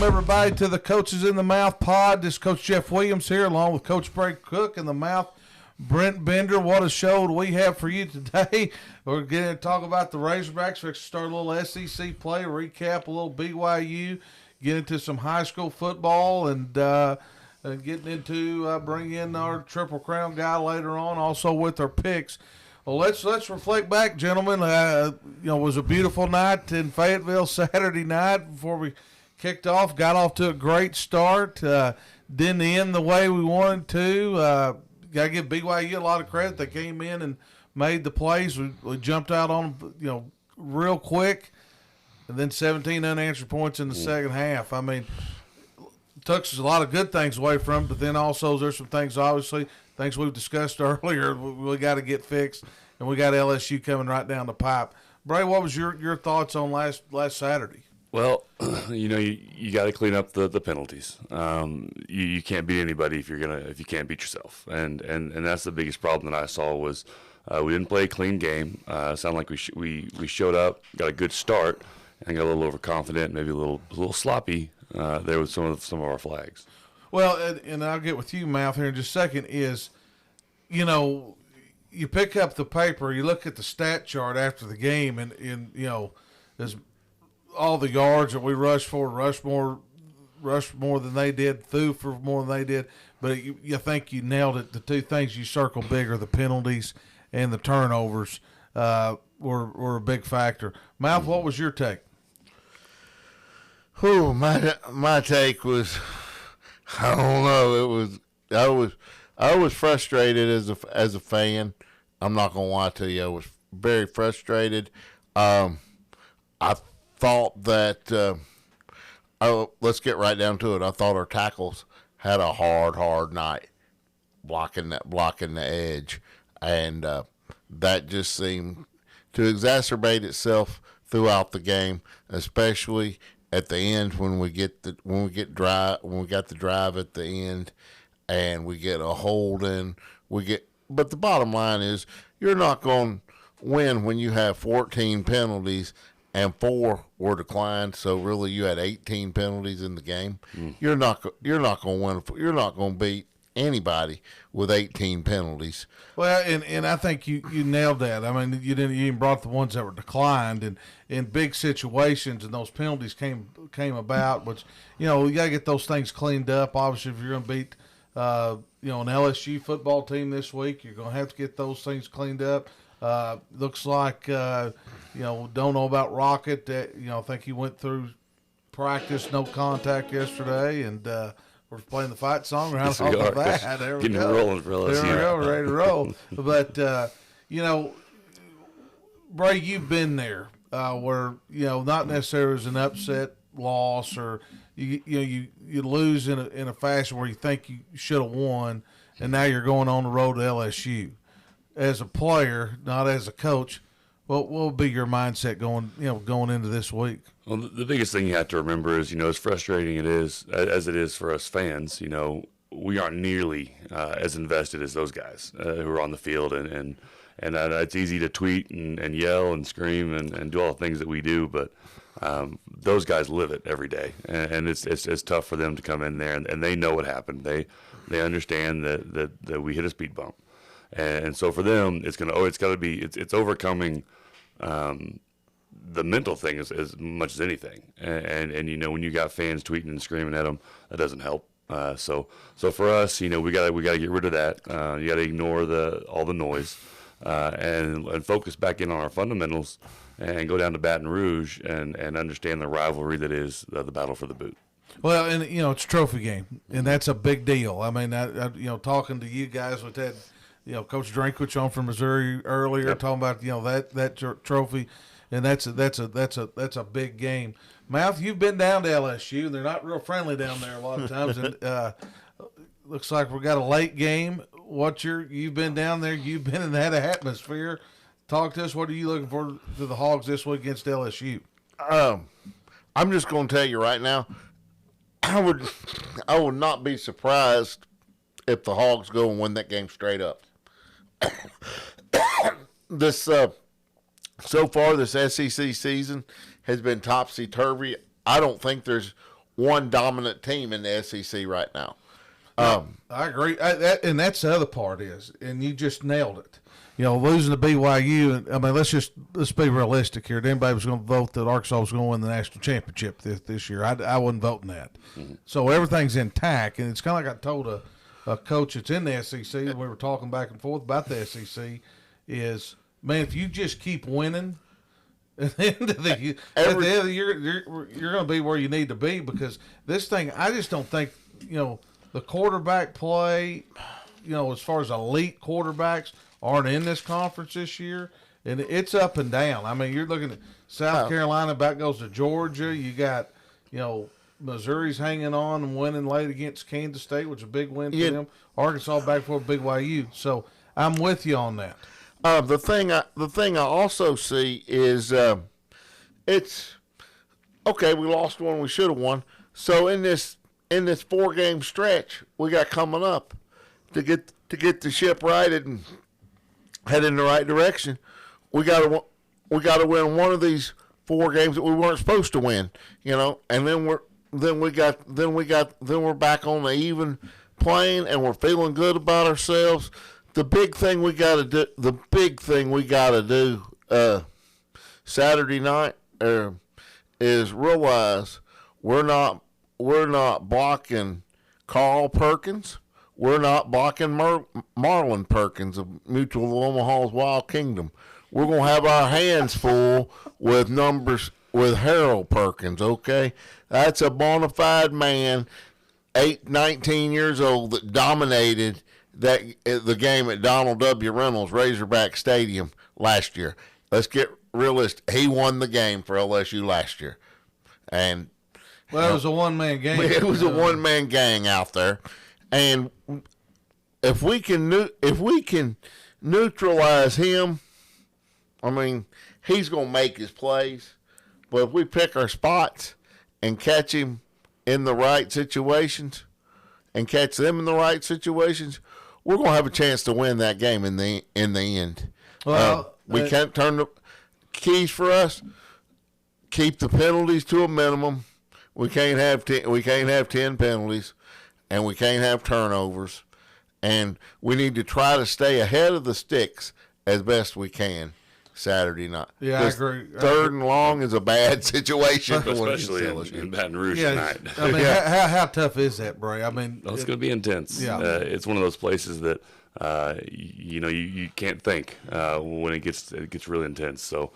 Welcome, everybody, to the Coaches in the Mouth pod. This is Coach Jeff Williams here, along with Coach Bray Cook in the Mouth, Brent Bender. What a show do we have for you today. We're going to talk about the Razorbacks. We're going to start a little SEC play, recap a little BYU, get into some high school football, and getting into bring in our Triple Crown guy later on, also with our picks. Well, let's reflect back, gentlemen. It was a beautiful night in Fayetteville Saturday night before we kicked off. Got off to a great start. Didn't end the way we wanted to. Got to give BYU a lot of credit. They came in and made the plays. We jumped out on them, real quick, and then 17 unanswered points in the second half. I mean, took us a lot of good things away from it, but then also there's some things, obviously, things we've discussed earlier, we got to get fixed, and we got LSU coming right down the pipe. Bray, what was your thoughts on last Saturday? Well, you got to clean up the penalties. You can't beat anybody if you can't beat yourself, and that's the biggest problem that I saw was we didn't play a clean game. Sounded like we showed up, got a good start, and got a little overconfident, maybe a little sloppy there with some of our flags. Well, and I'll get with you, Mouth, here in just a second, is, you pick up the paper, you look at the stat chart after the game, and there's all the yards that we rushed more than they did, threw for more than they did, but you think you nailed it. The two things you circle big are the penalties and the turnovers were a big factor. Mouth, what was your take? Oh, my take was, I don't know. I was frustrated as a fan. I'm not gonna lie to you. I was very frustrated. I thought that. Let's get right down to it. I thought our tackles had a hard night blocking the edge, and that just seemed to exacerbate itself throughout the game, especially at the end when we got the drive at the end, and we get a hold in. But the bottom line is you're not going to win when you have 14 penalties and 4 were declined. So really, you had 18 penalties in the game. You're not going to win. You're not going to beat anybody with 18 penalties. Well, and I think you nailed that. I mean, you even brought the ones that were declined, and in big situations, and those penalties came about. Which you got to get those things cleaned up. Obviously, if you're going to beat an LSU football team this week, you're going to have to get those things cleaned up. Looks like don't know about Rocket. I think he went through practice, no contact yesterday, and we're playing the fight song around all of that. There we go. Rolling for LSU. There we go, ready to roll. But Bray, you've been there where not necessarily as an upset loss, or you lose in a fashion where you think you should have won, and now you're going on the road to LSU. As a player, not as a coach, what will be your mindset going into this week? Well, the biggest thing you have to remember is, as frustrating as it is for us fans, we aren't nearly as invested as those guys who are on the field, and it's easy to tweet and yell and scream and do all the things that we do, but those guys live it every day, and it's tough for them to come in there, and they know what happened. They understand that we hit a speed bump. And so for them, it's overcoming the mental thing as much as anything. And when you got fans tweeting and screaming at them, that doesn't help. So for us, we gotta get rid of that. You gotta ignore all the noise, and focus back in on our fundamentals, and go down to Baton Rouge and understand the rivalry that is the battle for the boot. Well, and it's a trophy game, and that's a big deal. I mean, I talking to you guys with that. Coach Drinkwich on from Missouri earlier, yep, talking about that trophy, and that's a big game. Mouth, you've been down to LSU, and they're not real friendly down there a lot of times. And looks like we got a late game. You've been down there, you've been in that atmosphere. Talk to us. What are you looking for to the Hogs this week against LSU? I'm just going to tell you right now, I would not be surprised if the Hogs go and win that game straight up. So far, this SEC season has been topsy-turvy. I don't think there's one dominant team in the SEC right now. I agree. And that's the other part is, and you just nailed it. Losing to BYU, I mean, let's be realistic here. If anybody was going to vote that Arkansas was going to win the national championship this year, I wasn't voting that. Mm-hmm. So everything's intact, and it's kind of like I told a coach that's in the SEC, we were talking back and forth about the SEC, is, man, if you just keep winning, at the end of the year, you're going to be where you need to be, because this thing, I just don't think, the quarterback play, as far as elite quarterbacks aren't in this conference this year, and it's up and down. I mean, you're looking at South Carolina, back goes to Georgia. You got, Missouri's hanging on and winning late against Kansas State, which is a big win for them. Arkansas back for BYU. So I'm with you on that. The thing I also see is it's okay. We lost one we should have won. So in this 4-game stretch we got coming up to get the ship righted and head in the right direction, we got to win one of these 4 games that we weren't supposed to win, and then we're back on the even plane, and we're feeling good about ourselves. The big thing we got to do Saturday night is realize we're not blocking Carl Perkins. We're not blocking Marlon Perkins of Mutual of Omaha's Wild Kingdom. We're going to have our hands full with numbers with Harold Perkins, okay? That's a bona fide man, 19 years old, that dominated the game at Donald W. Reynolds Razorback Stadium last year. Let's get realistic. He won the game for LSU last year. And it was a one-man game. It was a one-man gang out there. And if we can neutralize him, I mean, he's going to make his plays. But if we pick our spots and catch him in the right situations and catch them in the right situations, we're going to have a chance to win that game in the end. Well, we can't turn the keys for us. Keep the penalties to a minimum. We can't have 10 penalties. And we can't have turnovers, and we need to try to stay ahead of the sticks as best we can Saturday night. Yeah, I agree. Third and long is a bad situation, especially in Baton Rouge tonight. I mean, how tough is that, Bray? I mean, it's going to be intense. Yeah, it's one of those places that you can't think when it gets really intense. So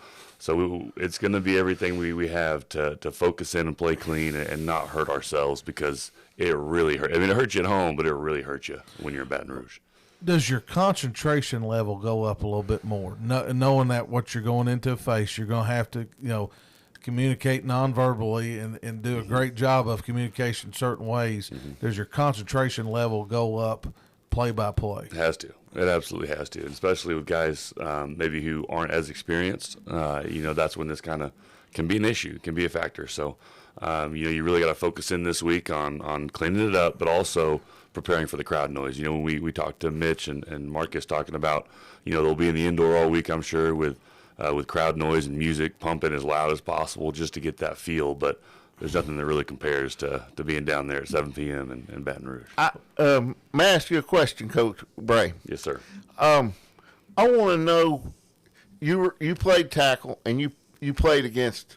it's going to be everything we have to focus in and play clean and not hurt ourselves, because it really hurt. I mean, it hurts you at home, but it really hurts you when you're in Baton Rouge. Does your concentration level go up a little bit more, knowing that what you're going into face, you're going to have to, communicate non-verbally and do a great job of communication certain ways? Mm-hmm. Does your concentration level go up play by play? It has to. It absolutely has to, especially with guys maybe who aren't as experienced. That's when this kind of can be an issue, can be a factor. So, you really got to focus in this week on cleaning it up, but also preparing for the crowd noise. When we talked to Mitch and Marcus talking about, they'll be in the indoor all week, I'm sure, with crowd noise and music pumping as loud as possible just to get that feel. But there's nothing that really compares to being down there at 7 p.m. in Baton Rouge. May I ask you a question, Coach Bray? Yes, sir. I want to know, you played tackle, and you played against,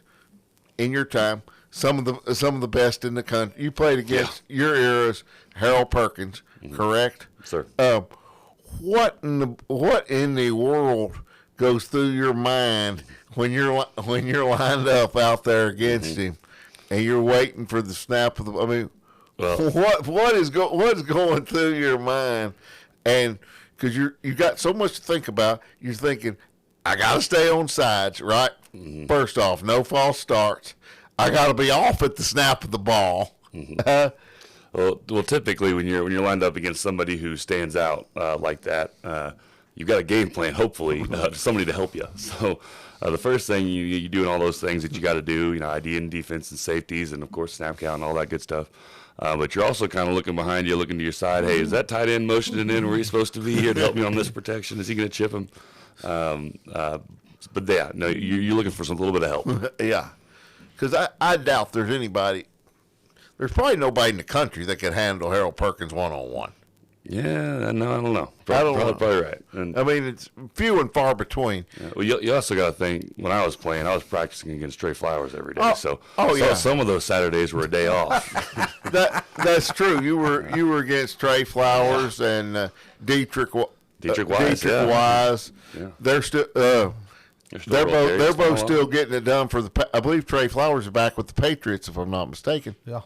in your time, some of the best in the country. You played against your era's Harold Perkins, correct? Sir. What in the world goes through your mind when you're lined up out there against him, and you're waiting for the snap of the? I mean, what is going through your mind? And because you got so much to think about, you're thinking, I got to stay on sides, right? Mm-hmm. First off, no false starts. I got to be off at the snap of the ball. Mm-hmm. Well, typically when you're lined up against somebody who stands out like that, you've got a game plan. Hopefully, somebody to help you. So the first thing you doing all those things that you got to do, ID and defense and safeties, and of course snap count and all that good stuff. But you're also kind of looking behind you, looking to your side. Hey, is that tight end motioning in where he's supposed to be here to help me on this protection? Is he going to chip him? But yeah, no, you're looking for a little bit of help. Yeah, because I doubt there's anybody there's probably nobody in the country that could handle Harold Perkins one-on-one. Yeah, no, I don't know. I don't know. Probably right. And, I mean, it's few and far between. yeah, well, you also got to think, when I was playing, I was practicing against Trey Flowers every day. So yeah. some of those Saturdays were a day off. That's true. You were against Trey Flowers and Dietrich Wise. Yeah. They're still they're both still getting it done for the. I believe Trey Flowers is back with the Patriots, if I'm not mistaken. Yeah.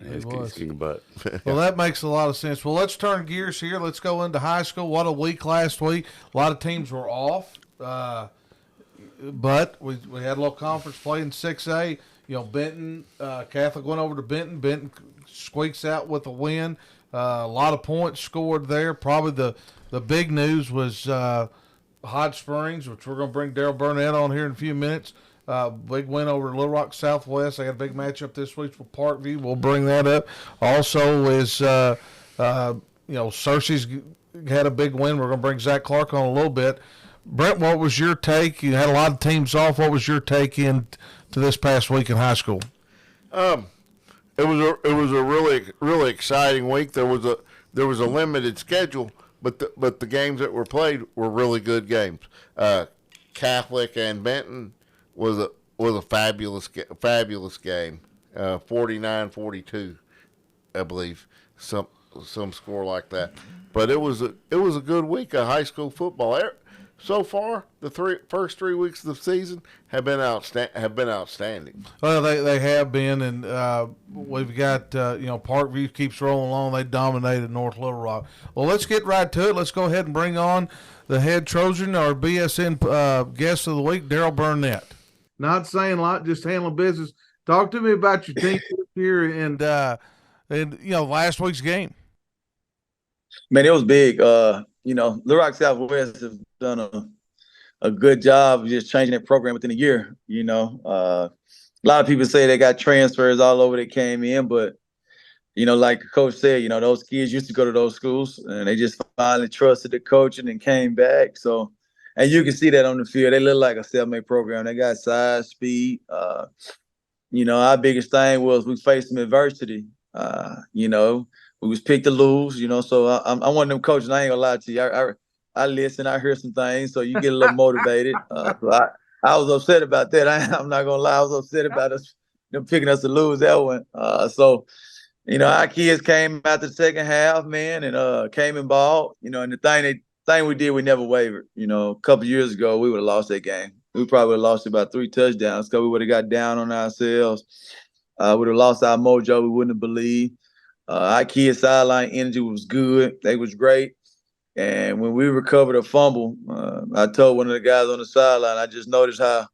He's king of butt. Well, that makes a lot of sense. Well, let's turn gears here. Let's go into high school. What a week last week. A lot of teams were off, but we had a little conference play in 6A. Benton, Catholic went over to Benton. Benton squeaks out with a win. A lot of points scored there. Probably the big news was Hot Springs, which we're going to bring Daryl Burnett on here in a few minutes. Big win over Little Rock Southwest. I got a big matchup this week for Parkview. We'll bring that up. Also is, Searcy's had a big win. We're going to bring Zach Clark on a little bit. Brent, what was your take? You had a lot of teams off. What was your take in to this past week in high school? It was a really exciting week. There was a limited schedule, but the games that were played were really good games. Catholic and Benton was a fabulous game, 49-42, I believe, some score like that. But it was a good week of high school football. So far, the first 3 weeks of the season have been outstanding. Well, they have been, and we've got Parkview keeps rolling along. They dominated North Little Rock. Well, let's get right to it. Let's go ahead and bring on the head Trojan, our BSN guest of the week, Daryl Burnett. Not saying a lot, just handling business. Talk to me about your team here and last week's game. Man, it was big. Little Rock Southwest has done a good job of just changing that program within a year. A lot of people say they got transfers all over that came in, but like the coach said, those kids used to go to those schools and they just finally trusted the coaching and came back. So, and you can see that on the field. They look like a self-made program. They got size, speed. Our biggest thing was we faced some adversity. We was picked to lose, so I'm one of them coaches. I ain't gonna lie to you. I listen, I hear some things, so you get a little motivated. So I was upset about that. I'm not gonna lie. I was upset about them picking us to lose that one. Our kids came out the second half, man, and came and balled. And the thing we did, we never wavered. A couple years ago, we would have lost that game. We probably would have lost about 3 touchdowns because we would have got down on ourselves. Would have lost our mojo. We wouldn't have believed. Our kids' sideline energy was good. They was great. And when we recovered a fumble, I told one of the guys on the sideline, I just noticed how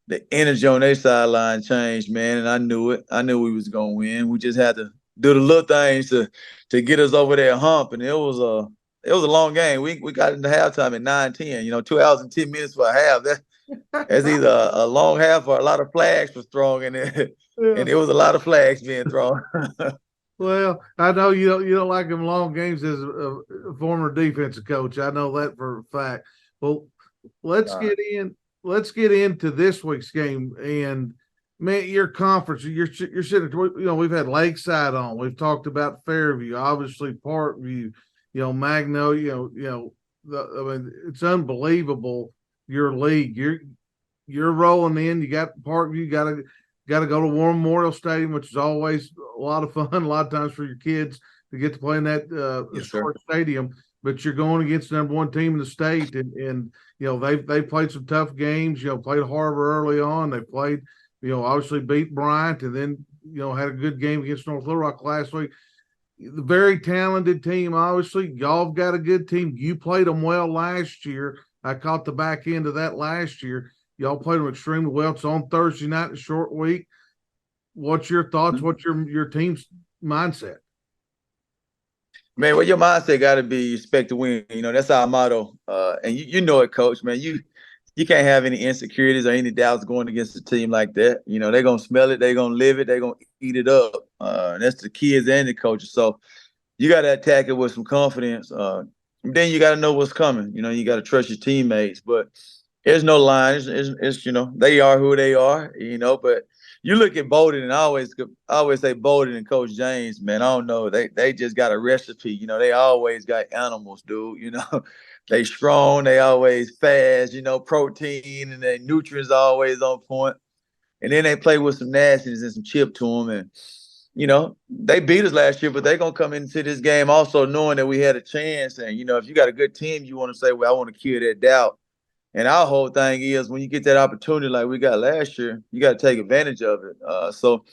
the energy on their sideline changed, man, and I knew it. I knew we was going to win. We just had to do the little things to get us over that hump, and it was a long game. We got into halftime at 9-10, 2 hours and 10 minutes for a half. That's either a long half or a lot of flags was thrown in there, and there was a lot of flags being thrown. Well, I know you don't like them long games as a former defensive coach. I know that for a fact. Well, let's get into this week's game. And man, your conference, you're sitting. We've had Lakeside on. We've talked about Fairview, obviously Parkview. Magno. It's unbelievable. Your league. You're rolling in. You got Parkview. Got to go to War Memorial Stadium, which is always a lot of fun, a lot of times for your kids to get to play in that historic stadium. But you're going against the number one team in the state, and they played some tough games. Played Harbor early on. They played, obviously beat Bryant, and then had a good game against North Little Rock last week. The very talented team, obviously. Y'all have got a good team. You played them well last year. I caught the back end of that last year. Y'all played them extremely well. It's on Thursday night, a short week. What's your thoughts? What's your team's mindset? Man, well, your mindset got to be you expect to win. That's our motto. And you know it, Coach, man. You can't have any insecurities or any doubts going against a team like that. They're going to smell it. They're going to live it. They're going to eat it up. And that's the kids and the coaches. So you got to attack it with some confidence. Then you got to know what's coming. You got to trust your teammates. But there's no line. It's they are who they are, but you look at Bowden, and I always say Bowden and Coach James, man. I don't know, they just got a recipe. You know, they always got animals, dude. You know, they strong, they always fast. You know, protein and their nutrients always on point. And then they play with some nastiness and some chip to them, and they beat us last year, but they're gonna come into this game also knowing that we had a chance. And if you got a good team, you want to say, well, I want to kill that doubt. And our whole thing is when you get that opportunity like we got last year, you got to take advantage of it. So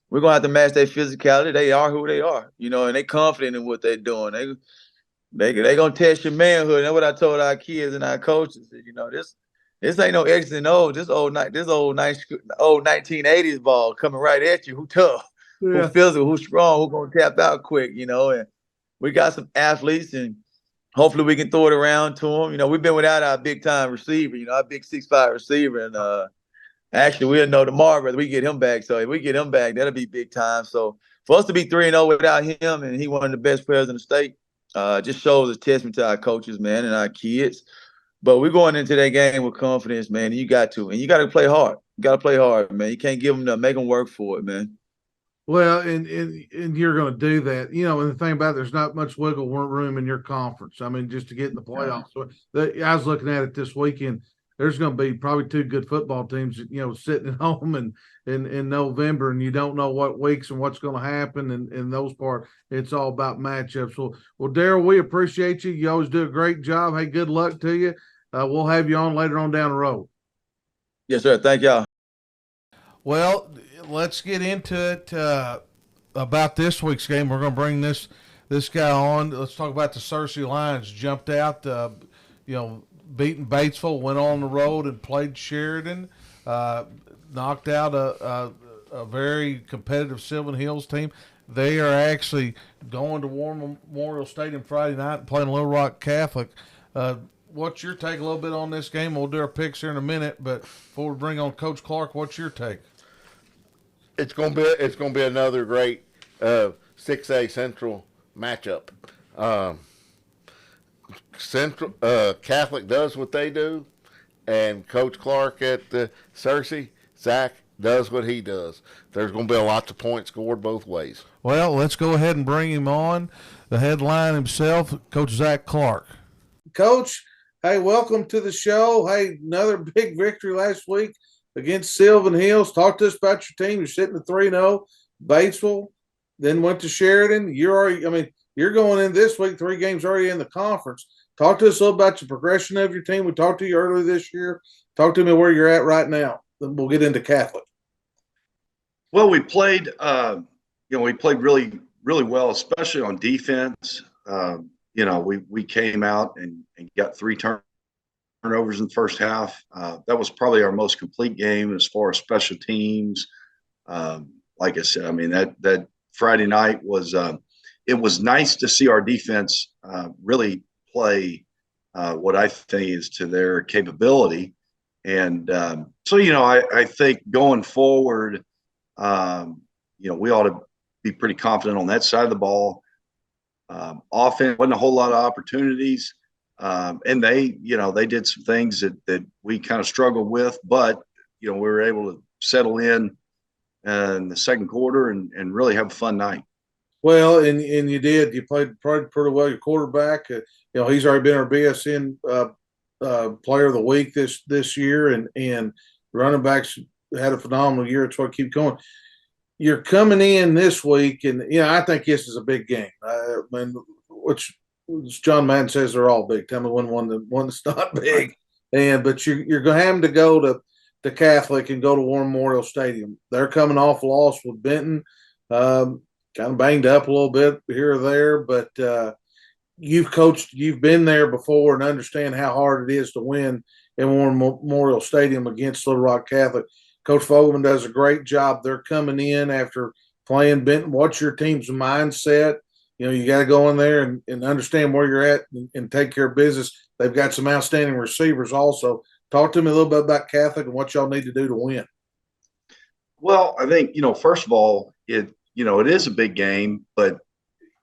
we're gonna have to match their physicality. They are who they are, and they confident in what they're doing. They gonna test your manhood. And that's what I told our kids and our coaches. This ain't no X and O. This old 1980s ball coming right at you. Who tough? Yeah. Who physical? Who strong? Who gonna tap out quick? And we got some athletes, and hopefully we can throw it around to them. We've been without our big time receiver. Our big 6'5" receiver, and actually we'll know tomorrow whether we get him back. So if we get him back, that'll be big time. So for us to be 3-0 without him, and he one of the best players in the state, just shows a testament to our coaches, man, and our kids. But we're going into that game with confidence, man. And you got to play hard. You got to play hard, man. You can't give them to make them work for it, man. Well, and you're going to do that, and the thing about it, there's not much wiggle room in your conference. I mean, just to get in the playoffs. So I was looking at it this weekend. There's going to be probably two good football teams, sitting at home in November, and you don't know what weeks and what's going to happen and those parts. It's all about matchups. Well, Darrell, we appreciate you. You always do a great job. Hey, good luck to you. We'll have you on later on down the road. Yes, sir. Thank y'all. Well, let's get into it about this week's game. We're going to bring this guy on. Let's talk about the Searcy Lions. Jumped out, beating Batesville, went on the road and played Sheridan, knocked out a very competitive Sylvan Hills team. They are actually going to War Memorial Stadium Friday night and playing Little Rock Catholic. What's your take a little bit on this game? We'll do our picks here in a minute, but before we bring on Coach Clark, what's your take? It's gonna be another great 6A Central matchup. Central Catholic does what they do, and Coach Clark at Searcy, Zach, does what he does. There's going to be a lot of points scored both ways. Well, let's go ahead and bring him on. The headline himself, Coach Zach Clark. Coach, hey, welcome to the show. Hey, another big victory last week against Sylvan Hills. Talk to us about your team. You're sitting at 3-0, Batesville, then went to Sheridan. You're going in this week, 3 games already in the conference. Talk to us a little about the progression of your team. We talked to you earlier this year. Talk to me where you're at right now. Then we'll get into Catholic. Well, we played really, really well, especially on defense. We came out and got 3 turnovers in the first half. That was probably our most complete game as far as special teams. Like I said, that Friday night was it was nice to see our defense really play what I think is to their capability. And I think going forward, we ought to be pretty confident on that side of the ball. Offense wasn't a whole lot of opportunities, and they did some things that we kind of struggled with, but we were able to settle in the second quarter and really have a fun night. Well, and you did. You played pretty well. Your quarterback, he's already been our BSN player of the week this year, and running backs had a phenomenal year. That's why I keep going. You're coming in this week, and I think this is a big game. Which John Madden says they're all big. Tell me one that's not big. But you're going to have to go to Catholic and go to War Memorial Stadium. They're coming off a loss with Benton. Kind of banged up a little bit here or there, but you've coached, you've been there before and understand how hard it is to win in War Memorial Stadium against Little Rock Catholic. Coach Fogelman does a great job. They're coming in after playing Benton. What's your team's mindset? You got to go in there and understand where you're at and take care of business. They've got some outstanding receivers also. Talk to me a little bit about Catholic and what y'all need to do to win. Well, I think, first of all, it is a big game, but,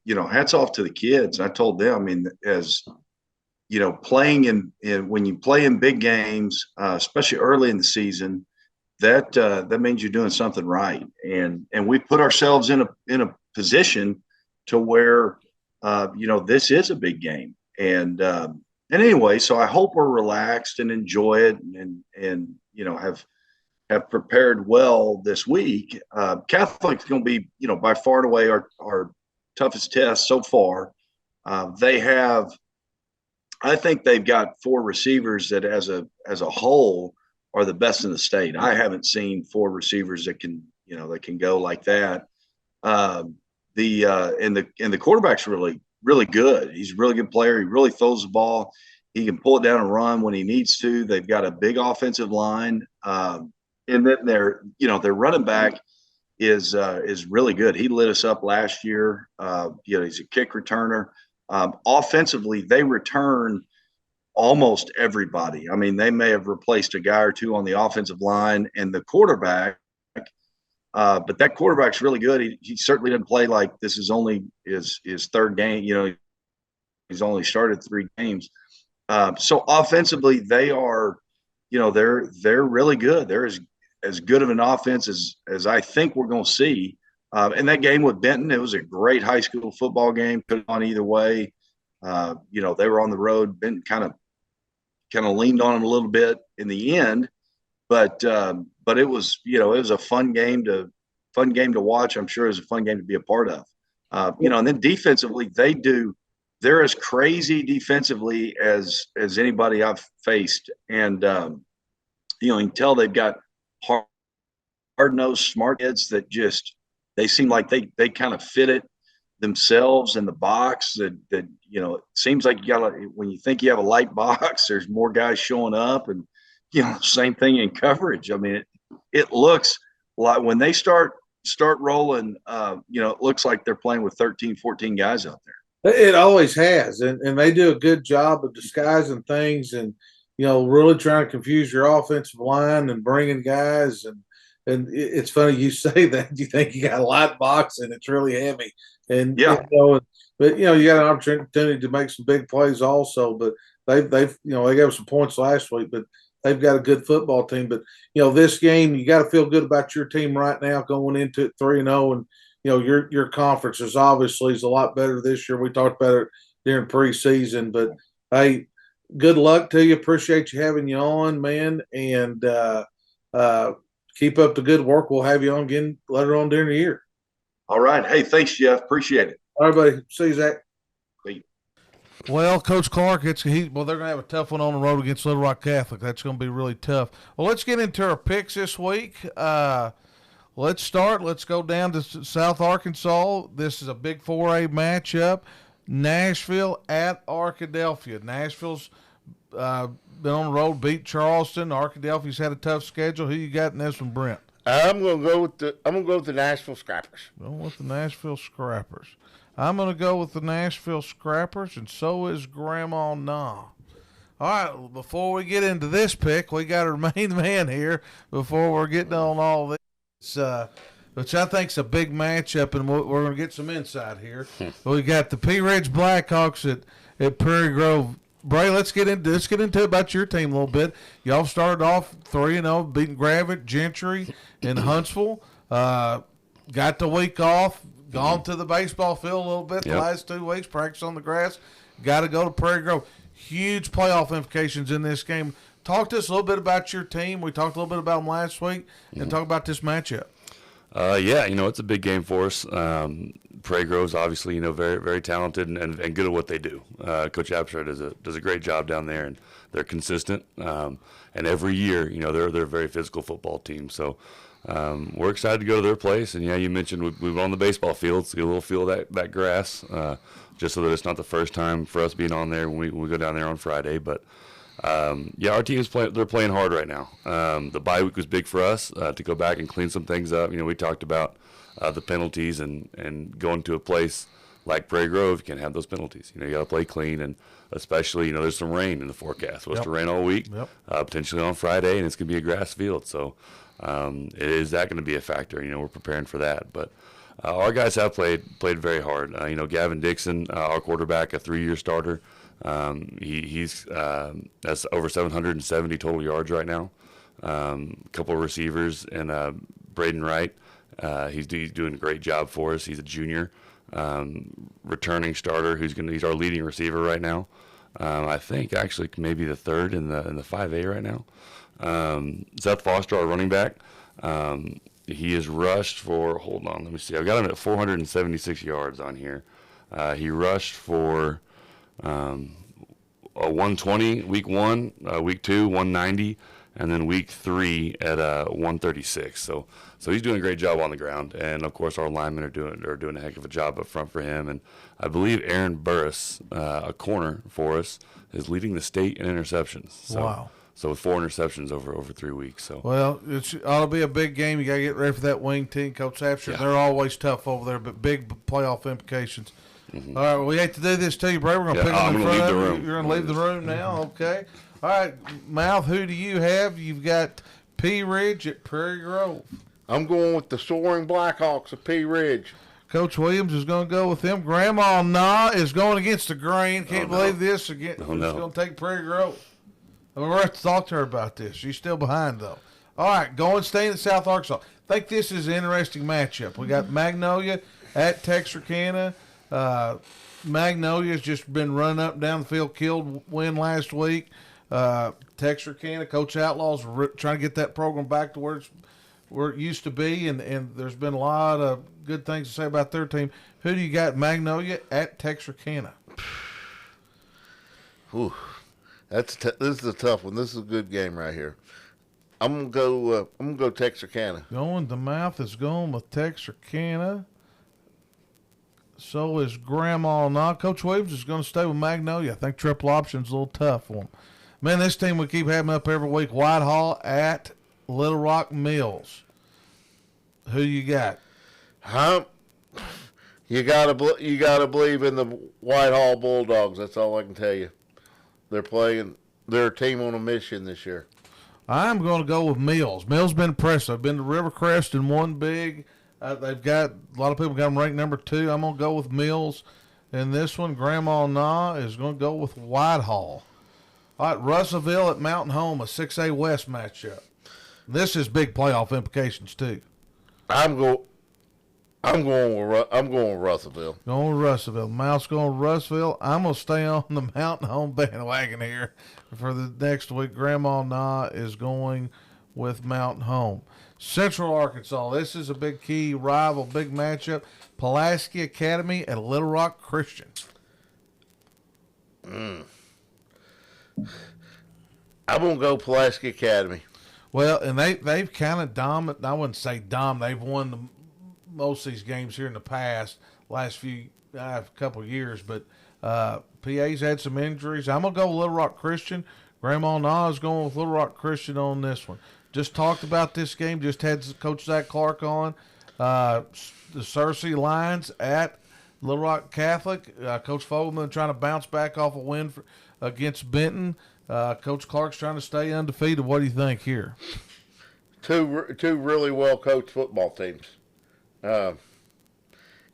hats off to the kids. I told them, as, playing when you play in big games, especially early in the season, that means you're doing something right. And we put ourselves in a position to where this is a big game. And anyway, so I hope we're relaxed and enjoy it, and have prepared well this week. Catholic's going to be by far and away our toughest test so far. I think they've got 4 receivers that as a whole are the best in the state. I haven't seen 4 receivers that can go like that. And the quarterback's really, really good. He's a really good player. He really throws the ball. He can pull it down and run when he needs to. They've got a big offensive line. And then their running back is really good. He lit us up last year. He's a kick returner. Offensively, they return almost everybody. I mean, they may have replaced a guy or two on the offensive line and the quarterback, but that quarterback's really good. He certainly didn't play like this is only his 3rd game. He's only started 3 games. So offensively, they are, they're really good. They're as good of an offense as I think we're going to see. And that game with Benton, it was a great high school football game. Could have gone either way. They were on the road. Benton kind of leaned on them a little bit in the end, but it was it was a fun game to watch. I'm sure it was a fun game to be a part of. And then defensively, they're as crazy defensively as anybody I've faced, and you can tell they've got hard-nosed, smart kids that just. They seem like they kind of fit it themselves in the box. That it seems like when you think you have a light box, there's more guys showing up, and same thing in coverage. I mean, it looks like when they start rolling, it looks like they're playing with 13, 14 guys out there. It always has, and they do a good job of disguising things, and really trying to confuse your offensive line and bringing guys and it's funny you say that. You think you got a light box and it's really heavy, and yeah. But you got an opportunity to make some big plays also. But they've they gave us some points last week, but they've got a good football team. But this game you got to feel good about your team right now going into it 3-0, and your conference is obviously a lot better this year. We talked about it during preseason, but hey, good luck to you. Appreciate you having you on, man, and keep up the good work. We'll have you on again later on during the year. All right. Hey, thanks, Jeff. Appreciate it. All right, buddy. See you, Zach. See. Well, Coach Clark, they're going to have a tough one on the road against Little Rock Catholic. That's going to be really tough. Well, let's get into our picks this week. Let's start. Let's go down to South Arkansas. This is a big 4A matchup. Nashville at Arkadelphia. Nashville's been on the road, beat Charleston. Arkadelphia's had a tough schedule. Who you got in this one, Brent? I'm gonna go with the Nashville Scrappers. Going with the Nashville Scrappers. I'm gonna go with the Nashville Scrappers, and so is Grandma Nah. All right, before we get into this pick, we got our main man here before we're getting on all this, which I think is a big matchup, and we're going to get some insight here. We got the Pea Ridge Blackhawks at Prairie Grove. Bray, let's get into about your team a little bit. Y'all started off 3-0, beating Gravett, Gentry, and Huntsville. Got the week off, gone to the baseball field a little bit the last 2 weeks, practice on the grass. Got to go to Prairie Grove. Huge playoff implications in this game. Talk to us a little bit about your team. We talked a little bit about them last week, and talk about this matchup. It's a big game for us. Prairie Grove's obviously, very, very talented and good at what they do. Coach Abstract does a great job down there, and they're consistent. And every year, they're a very physical football team. So we're excited to go to their place. And you mentioned we went on the baseball field, so get a little feel of that grass, just so that it's not the first time for us being on there when we go down there on Friday. But our team they're playing hard right now. The bye week was big for us to go back and clean some things up. We talked about the penalties and going to a place like Prairie Grove, you can't have those penalties. You got to play clean, and especially, there's some rain in the forecast. It's supposed to rain all week, potentially on Friday, and it's going to be a grass field. So is that going to be a factor? We're preparing for that. But our guys have played very hard. Gavin Dixon, our quarterback, a 3-year starter, he's has over 770 total yards right now. a couple of receivers, and Braden Wright. He's doing a great job for us. He's a junior, returning starter. He's our leading receiver right now. I think actually maybe the third in the 5A right now. Seth Foster, our running back. He is rushed for, hold on, let me see. I've got him at 476 yards on here. He rushed for a 120 week 1, week 2, 190, and then week 3 at 136. So he's doing a great job on the ground. And, of course, our linemen are doing a heck of a job up front for him. And I believe Aaron Burris, a corner for us, is leading the state in interceptions. So, Wow. So with 4 interceptions over 3 weeks. So Well, it ought to be a big game. You got to get ready for that wing team, Coach Absher. Yeah. They're always tough over there, but big playoff implications. All right, well, we hate to do this to you, Brad. We're going to Yeah, pick them I'm in gonna front leave of the you. room. You're going to leave the room now, okay? All right, Mouth, who do you have? You've got P. Ridge at Prairie Grove. I'm going with the Soaring Blackhawks of P. Ridge. Coach Williams is going to go with them. Grandma Nah is going against the grain. Can't Oh, no. believe this. Again, Oh, who's no. going to take Prairie Grove? I mean, we're going to have to talk to her about this. She's still behind, though. All right, going staying at South Arkansas. I think this is an interesting matchup. We got Magnolia at Texarkana. Magnolia's just been run up and down the field, killed win last week. Texarkana, Coach Outlaw's trying to get that program back to where it used to be, and there's been a lot of good things to say about their team. Who do you got? Magnolia at Texarkana. Whew. This is a tough one. This is a good game right here. I'm gonna go Texarkana. Going, the Mouth is going with Texarkana. So is Grandma Nah. Coach Williams is going to stay with Magnolia. I think triple option's a little tough for him. Man, this team we keep having up every week. Whitehall at Little Rock Mills. Who you got? You gotta believe in the Whitehall Bulldogs. That's all I can tell you. They're a team on a mission this year. I'm going to go with Mills. Mills been impressive. They've been to Rivercrest and won big. They've got a lot of people got them ranked number 2. I'm going to go with Mills. And this one, Grandma Nah is going to go with Whitehall. All right, Russellville at Mountain Home, a 6A West matchup. This is big playoff implications too. I'm going with Russellville. Going with Russellville. Mouse going with Russellville. I'm going to stay on the Mountain Home bandwagon here for the next week. Grandma Nah is going with Mountain Home. Central Arkansas. This is a big key rival, big matchup. Pulaski Academy at Little Rock Christian. I'm going to go Pulaski Academy. Well, and they've kind of dominant. I wouldn't say dominant. They've won most of these games here in the past, last couple of years. But PA's had some injuries. I'm gonna go Little Rock Christian. Grandma Nah is going with Little Rock Christian on this one. Just talked about this game. Just had Coach Zach Clark on. The Searcy Lions at Little Rock Catholic. Coach Fogelman trying to bounce back off a win against Benton. Coach Clark's trying to stay undefeated. What do you think here? Two really well coached football teams.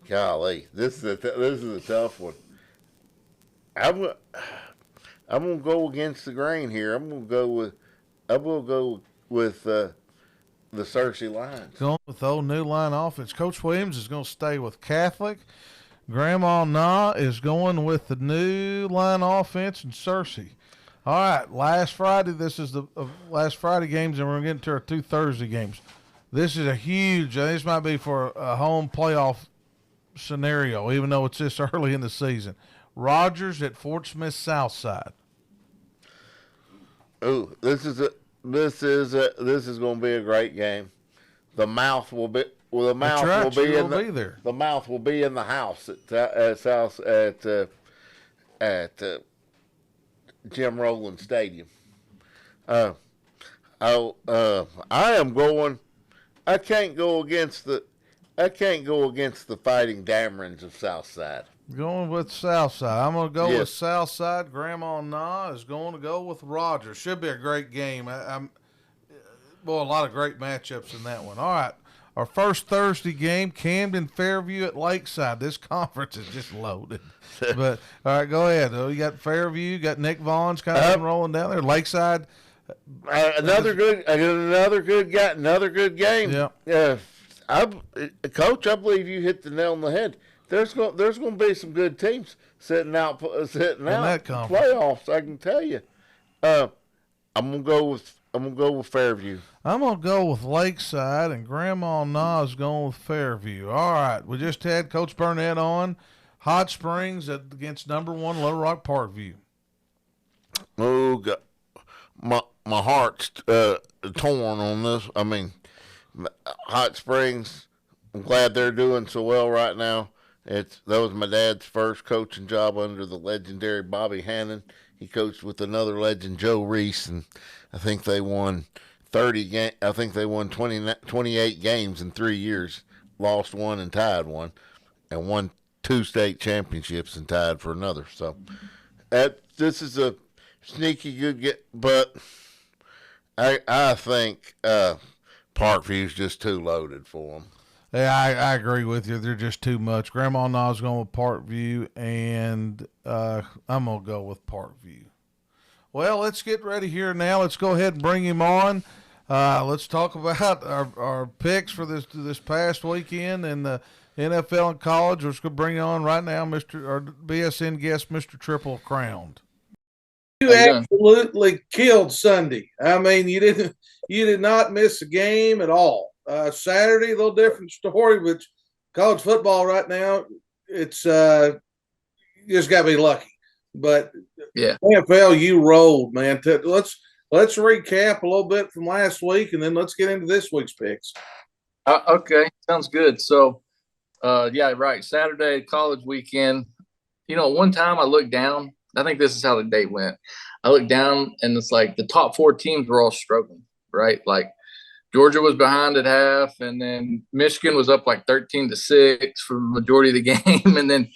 Golly, this is a tough one. I'm gonna go against the grain here. I'm gonna go with the Searcy Lions. Going with the old new line offense. Coach Williams is going to stay with Catholic. Grandma Nah is going with the new line offense and Searcy. All right, last Friday, this is the last Friday games, and we're going to get into our 2 Thursday games. This is a huge, this might be for a home playoff scenario, even though it's this early in the season. Rogers at Fort Smith Southside. Ooh, this is going to be a great game. The mouth will be there. The mouth will be in the house at Jim Rowland Stadium. I can't go against the Fighting Damerons of Southside. Going with Southside. I'm going to go Yes. with Southside. Grandma Nah is going to go with Rogers. Should be a great game. A lot of great matchups in that one. All right. Our first Thursday game, Camden Fairview at Lakeside. This conference is just loaded. But, all right, go ahead. You got Fairview. You got Nick Vaughn's kind of rolling down there. Lakeside Another good guy, another good game. Yeah. Coach, I believe you hit the nail on the head. There's going to be some good teams sitting out that conference. playoffs. I can tell you. I'm gonna go with Fairview. I'm going to go with Lakeside, and Grandma Na's going with Fairview. All right. We just had Coach Burnett on. Hot Springs against number 1 Little Rock Parkview. Oh, God. My heart's torn on this. I mean, Hot Springs, I'm glad they're doing so well right now. That was my dad's first coaching job under the legendary Bobby Hannon. He coached with another legend, Joe Reese, and I think they won 28 games in 3 years, lost one and tied one, and won 2 state championships and tied for another. So this is a sneaky good get, but I think Parkview's just too loaded for them. Yeah, I agree with you. They're just too much. Grandma Na's going with Parkview, and I'm going to go with Parkview. Well, let's get ready here now. Let's go ahead and bring him on. Let's talk about our picks for this past weekend in the NFL and college. We're just going to bring on right now our BSN guest, Mr. Triple Crowned. You absolutely killed Sunday. I mean, you did not miss a game at all. Saturday, a little different story, but college football right now, it's you just got to be lucky. But yeah, NFL, you rolled, man. Let's recap a little bit from last week, and then let's get into this week's picks. Okay, sounds good. So, yeah, right. Saturday, college weekend. One time I looked down. I think this is how the day went. I looked down, and it's like the top 4 teams were all struggling, right? Like Georgia was behind at half, and then Michigan was up like 13-6 for the majority of the game, and then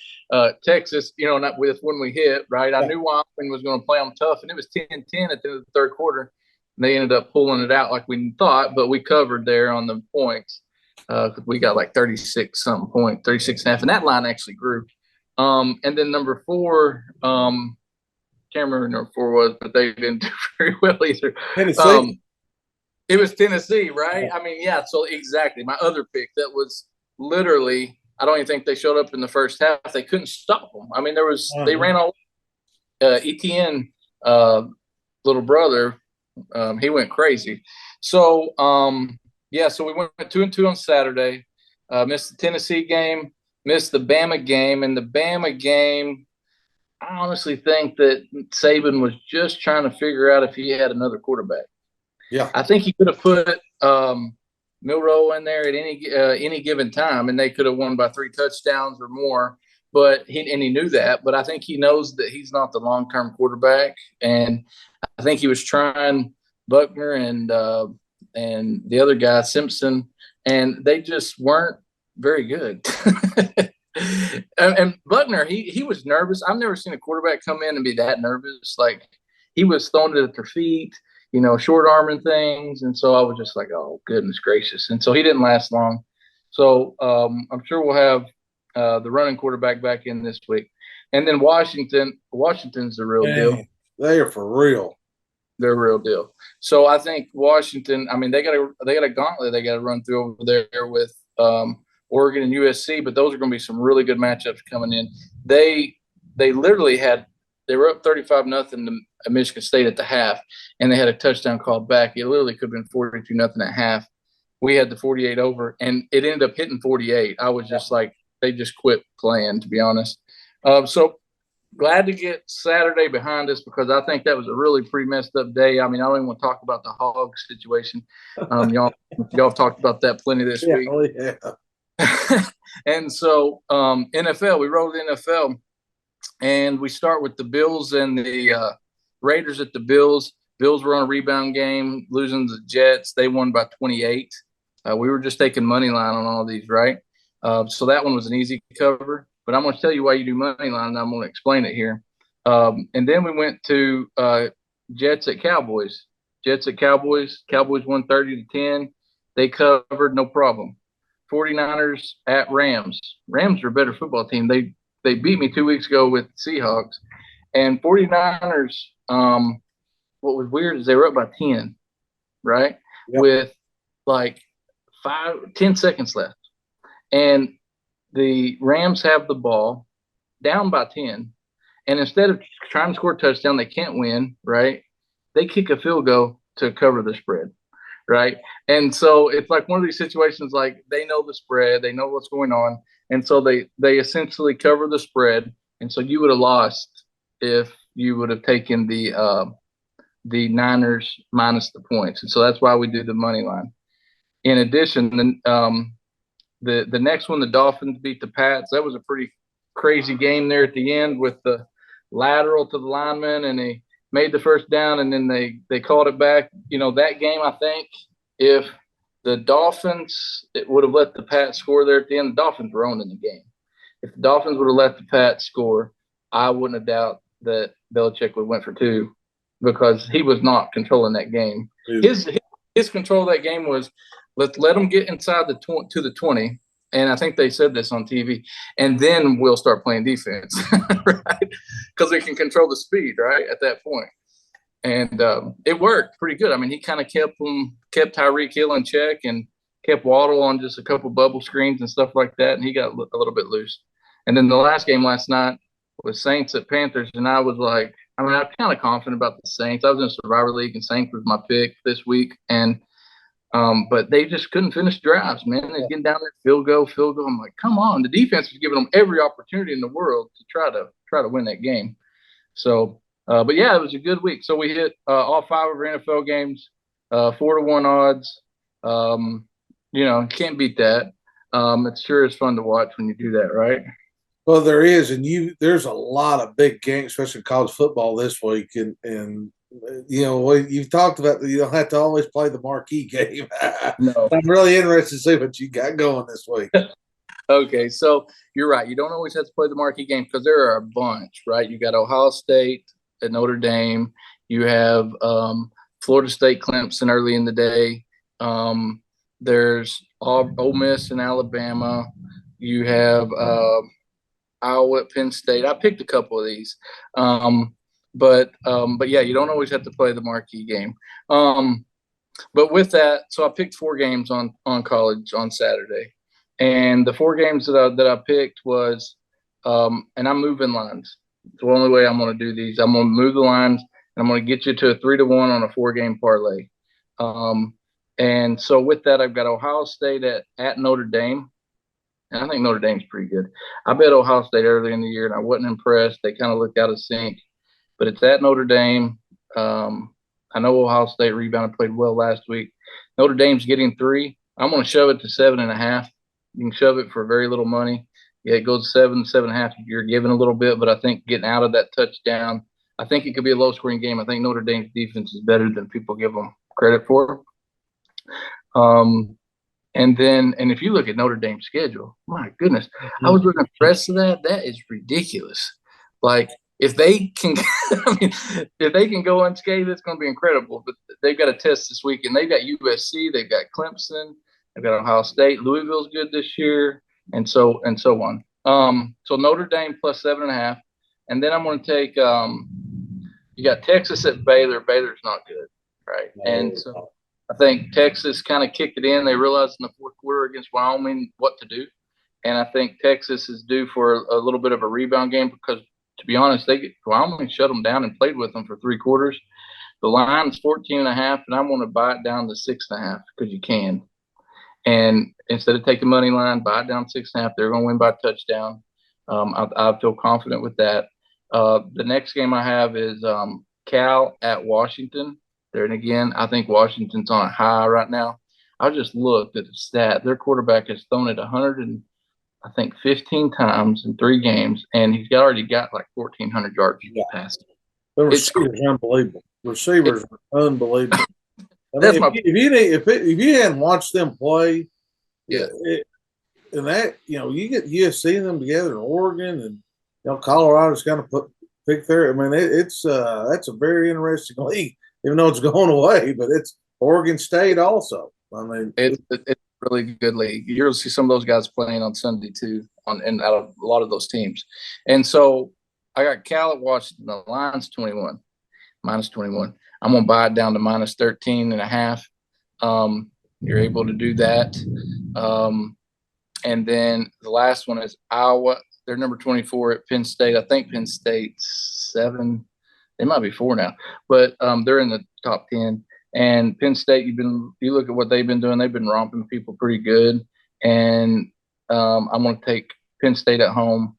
Texas, not with when we hit, right? I knew Wyoming was going to play them tough, and it was 10-10 at the end of the third quarter. And they ended up pulling it out like we thought, but we covered there on the points. We got like 36-something points, 36.5, and that line actually grew. And then number 4, can't remember who number 4 was, but they didn't do very well either. Tennessee. It was Tennessee, right? I mean, yeah, so exactly. My other pick that was literally, I don't even think they showed up in the first half. They couldn't stop them. I mean, they ran all Etienne, little brother, he went crazy. So, so we went 2-2 on Saturday, missed the Tennessee game, missed the Bama game. And the Bama game, I honestly think that Saban was just trying to figure out if he had another quarterback. Yeah, I think he could have put Milroe in there at any given time, and they could have won by 3 touchdowns or more. But he knew that. But I think he knows that he's not the long-term quarterback, and I think he was trying Buckner and the other guy Simpson, and they just weren't very good. and Buckner, he was nervous. I've never seen a quarterback come in and be that nervous. Like he was throwing it at their feet, short arming things. And so I was just like, oh, goodness gracious. And so he didn't last long. So I'm sure we'll have the running quarterback back in this week. And then Washington's the real deal. They are for real. They're a real deal. So I think Washington, I mean, they got a gauntlet they got to run through over there with Oregon and USC, but those are going to be some really good matchups coming in. They literally they were up 35-0 to Michigan State at the half, and they had a touchdown called back. It literally could have been 42-0 at half. We had the 48 over, and it ended up hitting 48. I was just like, they just quit playing, to be honest. So glad to get Saturday behind us because I think that was a really pretty messed up day. I mean, I don't even want to talk about the hog situation. Y'all have talked about that plenty this week. Oh, yeah. And so NFL, we rolled the NFL, and we start with the Bills and the Raiders at the Bills. Bills were on a rebound game, losing to the Jets. They won by 28. We were just taking money line on all these, right? So that one was an easy cover. But I'm going to tell you why you do money line, and I'm going to explain it here. And then we went to Jets at Cowboys. Cowboys won 30-10. They covered, no problem. 49ers at Rams. Rams are a better football team. They beat me 2 weeks ago with Seahawks. And 49ers, what was weird is they were up by 10, right? Yep. With like 10 seconds left. And the Rams have the ball down by 10. And instead of trying to score a touchdown, they can't win, right? They kick a field goal to cover the spread, right? And so it's like one of these situations, like they know the spread, they know what's going on. And so they essentially cover the spread. And so you would have lost if you would have taken the Niners minus the points. And so that's why we do the money line. In addition, the next one, the Dolphins beat the Pats. That was a pretty crazy game there at the end with the lateral to the lineman, and they made the first down, and then they called it back. You know, that game, I think if the Dolphins would have let the Pats score there at the end, the Dolphins were owning the game. If the Dolphins would have let the Pats score, I wouldn't have doubt that Belichick would have went for 2 because he was not controlling that game. His control of that game was let them get inside to the 20. And I think they said this on TV, and then we'll start playing defense, right? Because they can control the speed, right, at that point. And it worked pretty good. I mean, he kind of kept Tyreek Hill in check and kept Waddle on just a couple bubble screens and stuff like that, and he got a little bit loose. And then the last game last night was Saints at Panthers, and I was like, I mean, I'm kind of confident about the Saints. I was in a Survivor League, and Saints was my pick this week, and but they just couldn't finish drives, man. They're getting down there, field goal. I'm like, come on. The defense was giving them every opportunity in the world to try to win that game. So, but yeah, it was a good week. So we hit all 5 of our NFL games, 4-1 odds. You know, can't beat that. It sure is fun to watch when you do that, right? Well, there is, and there's a lot of big games, especially college football this week, and you know, you've talked about you don't have to always play the marquee game. No. I'm really interested to see what you got going this week. Okay, so you're right. You don't always have to play the marquee game because there are a bunch, right? You got Ohio State at Notre Dame. You have Florida State, Clemson early in the day. There's Ole Miss and Alabama. You have Iowa at Penn State. I picked a couple of these. But yeah, you don't always have to play the marquee game. But with that, so I picked 4 games on college on Saturday, and the 4 games that I picked was, and I'm moving lines. It's the only way I'm going to do these. I'm going to move the lines, and I'm going to get you to a 3-1 on a 4-game parlay. And so with that, I've got Ohio State at Notre Dame. And I think Notre Dame's pretty good. I bet Ohio State early in the year, and I wasn't impressed. They kind of looked out of sync. But it's at Notre Dame. I know Ohio State rebounded, played well last week. Notre Dame's getting 3. I'm going to shove it to 7.5. You can shove it for very little money. Yeah, it goes 7.5. You're giving a little bit, but I think getting out of that touchdown, I think it could be a low-scoring game. I think Notre Dame's defense is better than people give them credit for. And if you look at Notre Dame's schedule, my goodness, I was looking at the rest of that. That is ridiculous. Like, if they can, if they can go unscathed, it's going to be incredible. But they've got a test this week, and they've got USC, they've got Clemson, they've got Ohio State, Louisville's good this year, and so on. So Notre Dame plus 7.5, and then I'm going to take. You got Texas at Baylor. Baylor's not good, right? And so I think Texas kind of kicked it in. They realized in the fourth quarter against Wyoming what to do, and I think Texas is due for a little bit of a rebound game because, to be honest, Wyoming shut them down and played with them for 3 quarters. The line's 14.5, and I'm going to buy it down to 6.5 because you can. And instead of taking money line, buy it down 6.5. They're going to win by a touchdown. I feel confident with that. The next game I have is Cal at Washington. There and again, I think Washington's on a high right now. I just looked at the stat. Their quarterback has thrown it 15 times in 3 games, and he's already got like 1,400 yards passing. The receivers are unbelievable. Receivers are unbelievable. If you hadn't watched them play, and that you get USC and them together in Oregon, and Colorado's kind of pick there. I mean, that's a very interesting league, even though it's going away. But it's Oregon State also. I mean, it's a really good league. You'll see some of those guys playing on Sunday too, and out of a lot of those teams. And so I got Cal at Washington. The line's 21. minus 21. I'm going to buy it down to minus 13.5. You're able to do that. And then the last one is Iowa. They're number 24 at Penn State. I think Penn State's 7. They might be 4 now, but they're in the top 10. And Penn State, you look at what they've been doing. They've been romping people pretty good. And I'm going to take Penn State at home.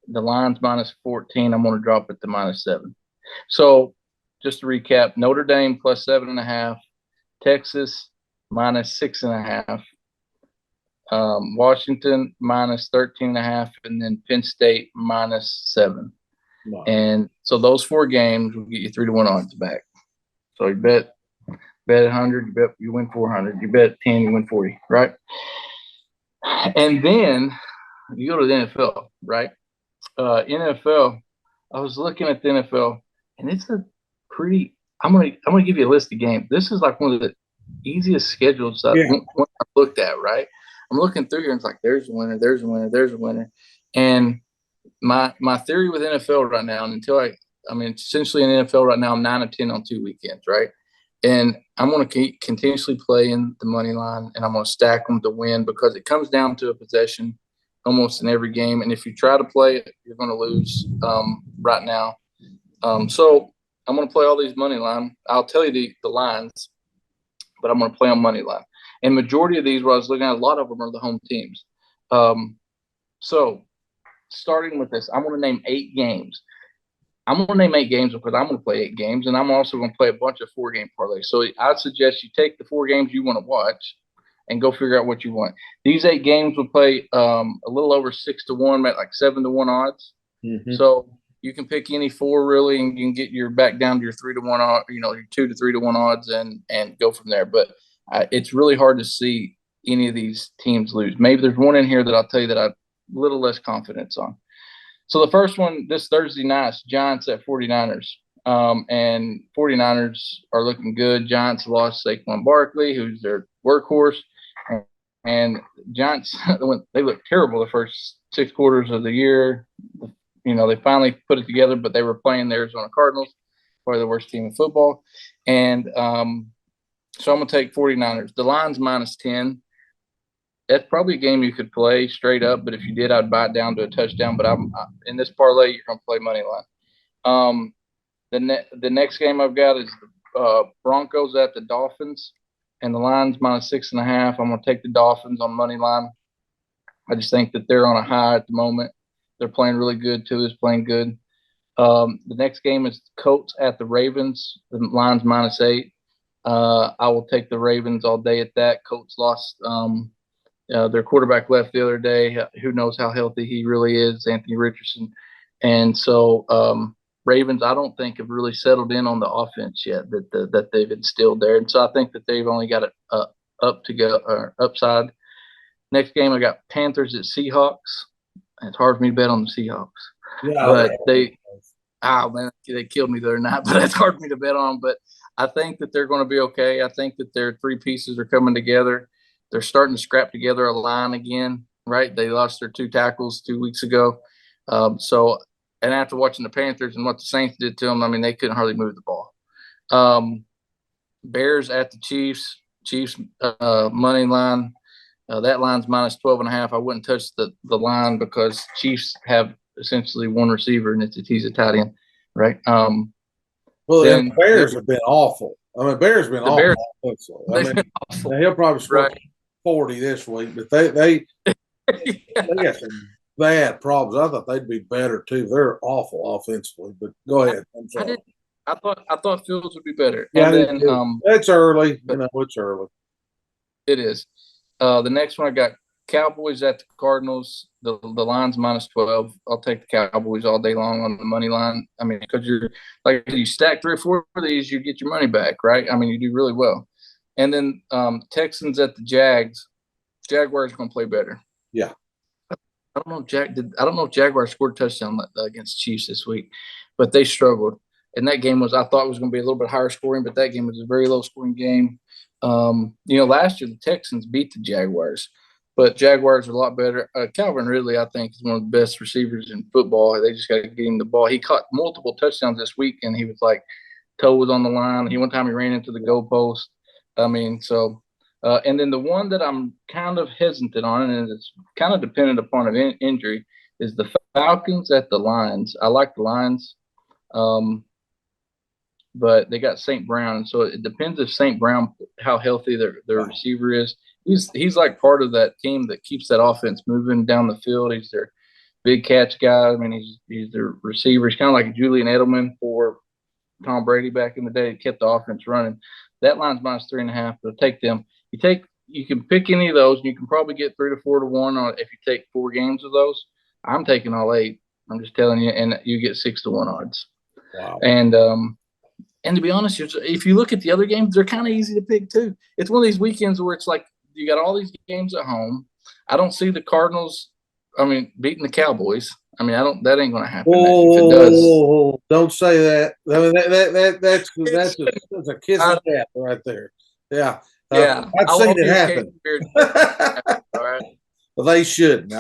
The line's minus 14. I'm going to drop it to minus 7. So just to recap, Notre Dame plus 7.5, Texas minus 6.5, Washington minus 13.5, and then Penn State minus 7. Wow. And so those 4 games will get you 3-1 odds back. So you bet 100, you win 400. You bet 10, you win 40, right? And then you go to the NFL, right? NFL, I was looking at the NFL, and it's a pretty. I'm gonna give you a list of games. This is like one of the easiest schedules I've looked at. Right, I'm looking through here, and it's like there's a winner, there's a winner, there's a winner. And my theory with NFL right now, and essentially in NFL right now, I'm 9-10 on 2 weekends, right? And I'm going to keep continuously playing the money line, and I'm going to stack them to win because it comes down to a possession almost in every game. And if you try to play it, you're going to lose right now. So I'm going to play all these money line. I'll tell you the lines, but I'm going to play on money line. And majority of these, what I was looking at, a lot of them are the home teams. So starting with this, I'm going to name 8 games. I'm going to name 8 games because I'm going to play 8 games, and I'm also going to play a bunch of 4-game parlays. So I'd suggest you take the 4 games you want to watch and go figure out what you want. These 8 games will play a little over 6-1, like 7-1 odds. Mm-hmm. So you can pick any 4 really, and you can get your back down to your 3-1, your 2 to 3-1 odds, and go from there. But it's really hard to see any of these teams lose. Maybe there's one in here that I'll tell you that I have a little less confidence on. So the first one this Thursday night, Giants at 49ers. And 49ers are looking good. Giants lost Saquon Barkley, who's their workhorse. And Giants, they looked terrible the first 6 quarters of the year. They finally put it together, but they were playing the Arizona Cardinals, probably the worst team in football. And so I'm going to take 49ers. The line's minus 10. That's probably a game you could play straight up, but if you did, I'd buy it down to a touchdown. But in this parlay, you're going to play money line. The next game I've got is the Broncos at the Dolphins, and the line's minus 6.5. I'm going to take the Dolphins on money line. I just think that they're on a high at the moment. They're playing really good. Tua is playing good. The next game is Colts at the Ravens. The line's minus 8. I will take the Ravens all day at that. Colts lost. Their quarterback left the other day. Who knows how healthy he really is, Anthony Richardson. And so Ravens, I don't think have really settled in on the offense yet that they've instilled there. And so I think that they've only got it up to go or upside. Next game, I got Panthers at Seahawks. It's hard for me to bet on the Seahawks. Yeah, but they killed me the other night, but it's hard for me to bet on. But I think that they're going to be okay. I think that their 3 pieces are coming together. They're starting to scrap together a line again, right? They lost their 2 tackles 2 weeks ago. And after watching the Panthers and what the Saints did to them, they couldn't hardly move the ball. Bears at the Chiefs. Chiefs money line. That line's minus 12.5. I wouldn't touch the line because Chiefs have essentially one receiver, and he's a tight end, right? Well, the Bears have been awful. Bears have been awful. Been awful. He'll probably score 40 this week, but they got some bad problems. I thought they'd be better too. They're awful offensively. But go ahead. I'm sorry. I thought Fields would be better. Yeah, and then, it's early. It's early. It is. The next one I got Cowboys at the Cardinals. The line's minus 12. I'll take the Cowboys all day long on the money line. Because you stack 3 or 4 of these, you get your money back, right? You do really well. And then Texans at the Jags. Jaguars are going to play better. Yeah. I don't know if Jaguars scored a touchdown against Chiefs this week, but they struggled. And that game I thought was going to be a little bit higher scoring, but that game was a very low scoring game. Last year the Texans beat the Jaguars, but Jaguars are a lot better. Calvin Ridley, I think, is one of the best receivers in football. They just got to get him the ball. He caught multiple touchdowns this week, and he was like toe was on the line. One time he ran into the goalpost. I mean, so and then the one that I'm kind of hesitant on, and it's kind of dependent upon an injury, is the Falcons at the Lions. I like the Lions, but they got St. Brown, so it depends if St. Brown, how healthy their receiver is. He's like part of that team that keeps that offense moving down the field. He's their big catch guy. I mean, he's their receiver. He's kind of like Julian Edelman for Tom Brady back in the day. He kept the offense running. That line's -3.5. But take them. You can pick any of those, and you can probably get 3 to 4 to 1 on if you take 4 games of those. I'm taking all 8. I'm just telling you, and you get 6 to 1 odds. Wow. And to be honest, if you look at the other games, they're kind of easy to pick too. It's one of these weekends where it's like you got all these games at home. I don't see the Cardinals, beating the Cowboys. That ain't going to happen. If it does, don't say that. I mean, that's a kiss of death right there. Yeah. Yeah. I've seen it happen. All right. Well, they should.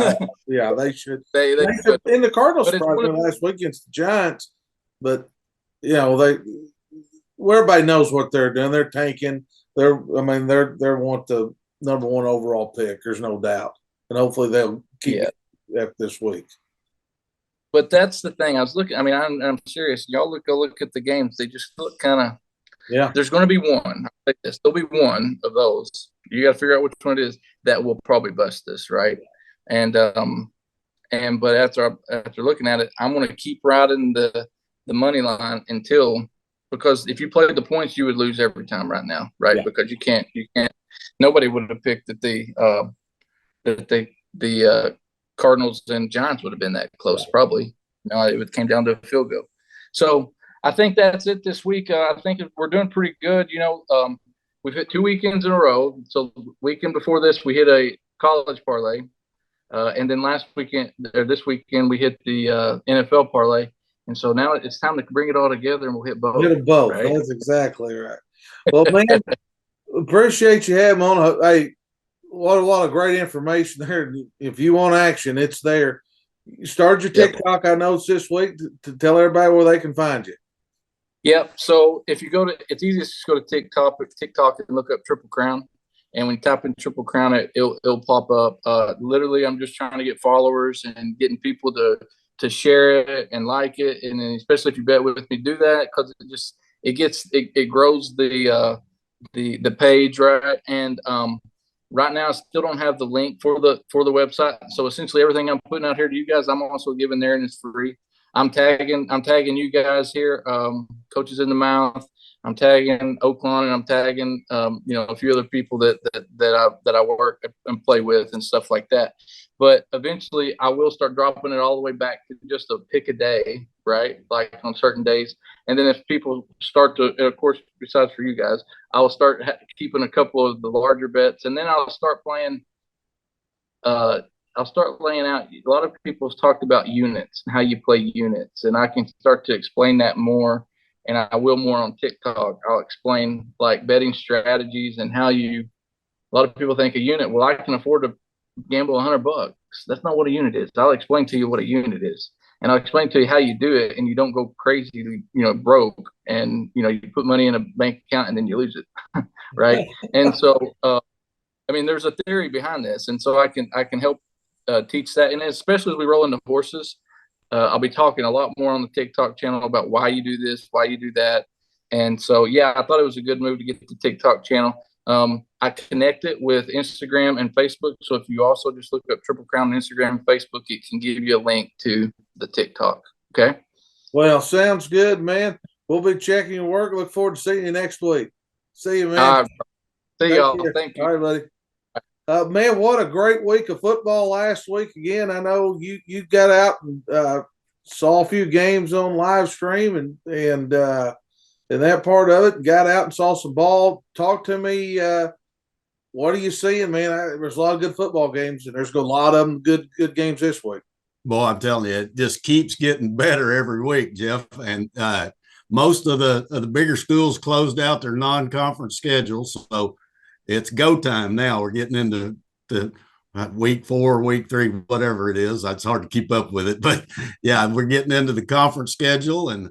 Yeah, they should. They in the Cardinals surprised last week against the Giants, but everybody knows what they're doing. They're tanking. They want the number 1 overall pick. There's no doubt, and hopefully they'll keep it this week. But that's the thing. I was looking. I'm serious. Y'all go look at the games. They just look kind of. Yeah. There's going to be one. There'll be one of those. You got to figure out which one it is that will probably bust this, right? But after looking at it, I'm going to keep riding the money line because if you played the points, you would lose every time right now, right? Yeah. Because you can't. Nobody would have picked that the Cardinals and Giants would have been that close, probably. It came down to a field goal. So I think that's it this week. I think we're doing pretty good. We've hit 2 weekends in a row. So weekend before this, we hit a college parlay, and then this weekend we hit the NFL parlay. And so now it's time to bring it all together, and we'll hit both. Hit both. Right? That's exactly right. Well, man, appreciate you having on. Hey, what a lot of great information there. If you want action, it's there. You started your TikTok, I know it's this week, to tell everybody where they can find you. Yep. So if you it's easiest to go to TikTok and look up Triple Crown. And when you type in Triple Crown, it'll pop up. Literally, I'm just trying to get followers and getting people to share it and like it. And then especially if you bet with me, do that, because it grows the page, right? And right now I still don't have the link for the website. So essentially everything I'm putting out here to you guys, I'm also giving there, and it's free. I'm tagging you guys here, Coaches in the Mouth. I'm tagging Oakland, and I'm tagging a few other people that I work and play with and stuff like that. But eventually I will start dropping it all the way back to just a pick a day, right? Like on certain days. And then if people start to, of course, besides for you guys, I will start keeping a couple of the larger bets, and then I'll start playing. I'll start laying out. A lot of people have talked about units and how you play units, and I can start to explain that more. And I will more on TikTok. I'll explain like betting strategies and how a lot of people think a unit, well, I can afford to gamble $100. That's not what a unit is. I'll explain to you what a unit is, and I'll explain to you how you do it, and you don't go crazy, broke, and you put money in a bank account and then you lose it, right? And so, there's a theory behind this, and so I can help teach that, and especially as we roll into horses. I'll be talking a lot more on the TikTok channel about why you do this, why you do that. And so, I thought it was a good move to get the TikTok channel. I connect it with Instagram and Facebook. So if you also just look up Triple Crown on Instagram and Facebook, it can give you a link to the TikTok. Okay. Well, sounds good, man. We'll be checking your work. Look forward to seeing you next week. See you, man. See y'all. Thank you. All right, buddy. Man, what a great week of football last week. Again, I know you got out and saw a few games on live stream and that part of it, got out and saw some ball. Talk to me. What are you seeing, man? There's a lot of good football games, and there's a lot of them good games this week. Boy, I'm telling you, it just keeps getting better every week, Jeff. And most of the bigger schools closed out their non-conference schedules, so it's go time now. We're getting into the week 4, week 3, whatever it is. It's hard to keep up with it, but we're getting into the conference schedule, and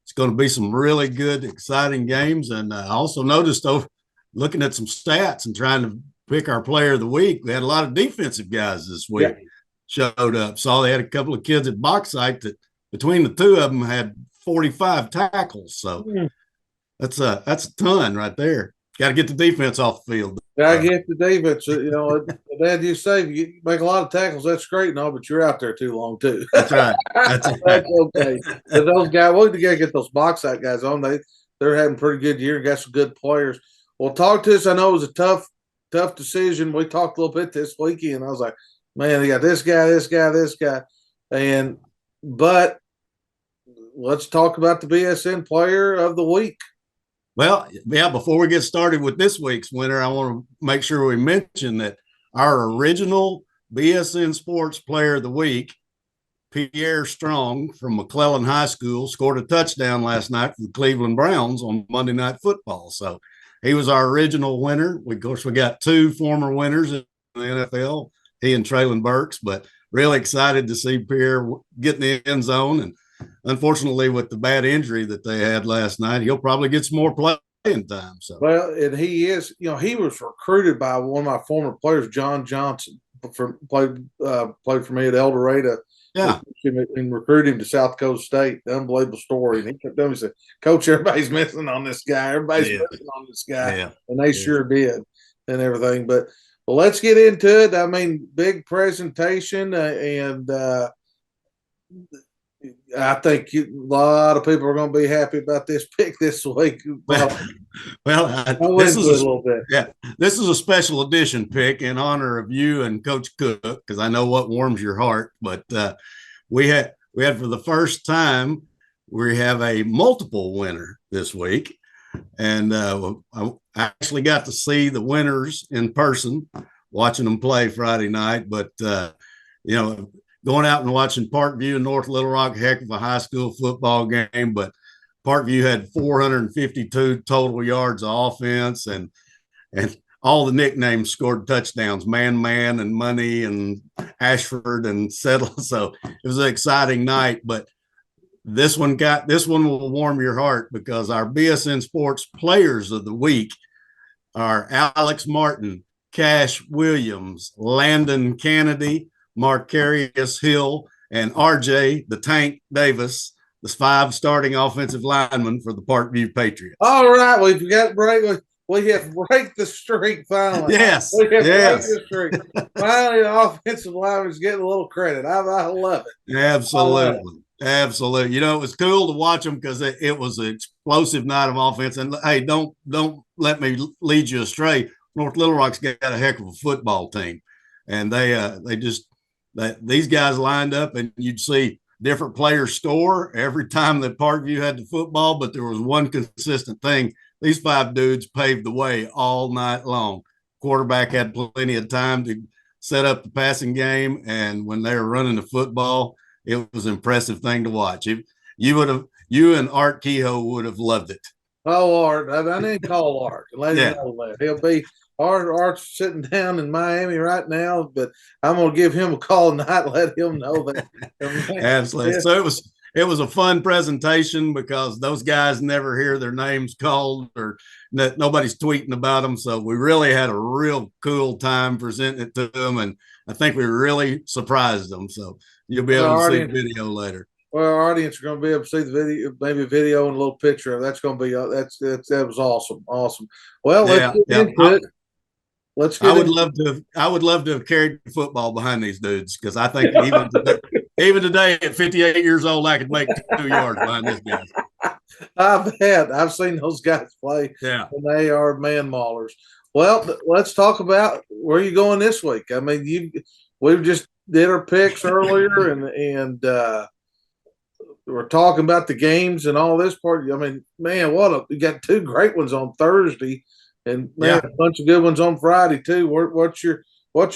it's going to be some really good, exciting games. And I also noticed, looking at some stats and trying to pick our player of the week, we had a lot of defensive guys this week showed up. Saw they had a couple of kids at Bauxite that between the two of them had 45 tackles. So that's a ton right there. Got to get the defense off the field. I get the defense. You know, Dad, you say you make a lot of tackles. That's great and all, but you're out there too long too. That's right. That's right. That's okay. But those guys, we got to get those Bauxite guys on. They're having a pretty good year. Got some good players. Well, talk to us. I know it was a tough decision. We talked a little bit this weekend. I was like, man, they got this guy, but let's talk about the BSN player of the week. Well, yeah, before we get started with this week's winner, I want to make sure we mention that our original BSN Sports Player of the Week, Pierre Strong from McClellan High School, scored a touchdown last night for the Cleveland Browns on Monday Night Football. So he was our original winner. Of course, we got two former winners in the NFL, he and Traylon Burks, but really excited to see Pierre get in the end zone. And unfortunately, with the bad injury that they had last night, he'll probably get some more playing time. So, well, and he is, he was recruited by one of my former players, John Johnson, played for me at El Dorado. Yeah, and recruited him to South Dakota State. Unbelievable story. And he kept telling me, he said, "Coach, everybody's missing on this guy. Everybody's missing on this guy," and they sure did, and everything. But well, let's get into it. I mean, big presentation, and I think a lot of people are going to be happy about this pick this week. This is a little bit. Yeah, this is a special edition pick in honor of you and Coach Cook, because I know what warms your heart. But we had for the first time, we have a multiple winner this week, and I actually got to see the winners in person, watching them play Friday night. But going out and watching Parkview and North Little Rock, heck of a high school football game. But Parkview had 452 total yards of offense, and all the nicknames scored touchdowns, Man, and Money, and Ashford, and Settle. So it was an exciting night. But this one will warm your heart, because our BSN Sports Players of the Week are Alex Martin, Cash Williams, Landon Kennedy, Marcarius Hill, and RJ the Tank Davis, the 5 starting offensive linemen for the Parkview Patriots. All right, we got break. We have break the streak finally. Yes, we have break the streak. Finally, the offensive lineman's getting a little credit. I love it. Absolutely. Absolutely. It was cool to watch them, because it was an explosive night of offense. And hey, don't let me lead you astray. North Little Rock's got a heck of a football team, and these guys lined up, and you'd see different players score every time that Parkview had the football, but there was one consistent thing. These 5 dudes paved the way all night long. Quarterback had plenty of time to set up the passing game, and when they were running the football, it was an impressive thing to watch. You and Art Kehoe would have loved it. Oh, Art. I didn't call Art. Let him know that. He'll be Art's sitting down in Miami right now, but I'm going to give him a call tonight, let him know that. Absolutely. Yeah. So it was a fun presentation, because those guys never hear their names called, or nobody's tweeting about them. So we really had a real cool time presenting it to them, and I think we really surprised them. So you'll be able to see the video later. Well, our audience are going to be able to see the video, maybe a video and a little picture. That's going to be that was awesome. Well, let's get into it. I would love to have carried the football behind these dudes, because I think even today at 58 years old, I could make 2 yards behind this guy. I bet. I've seen those guys play. Yeah, and they are man maulers. Well, let's talk about where you going this week. I mean, we just did our picks earlier, and we're talking about the games and all this part. I mean, man, we got 2 great ones on Thursday. And man, a bunch of good ones on Friday too. What's your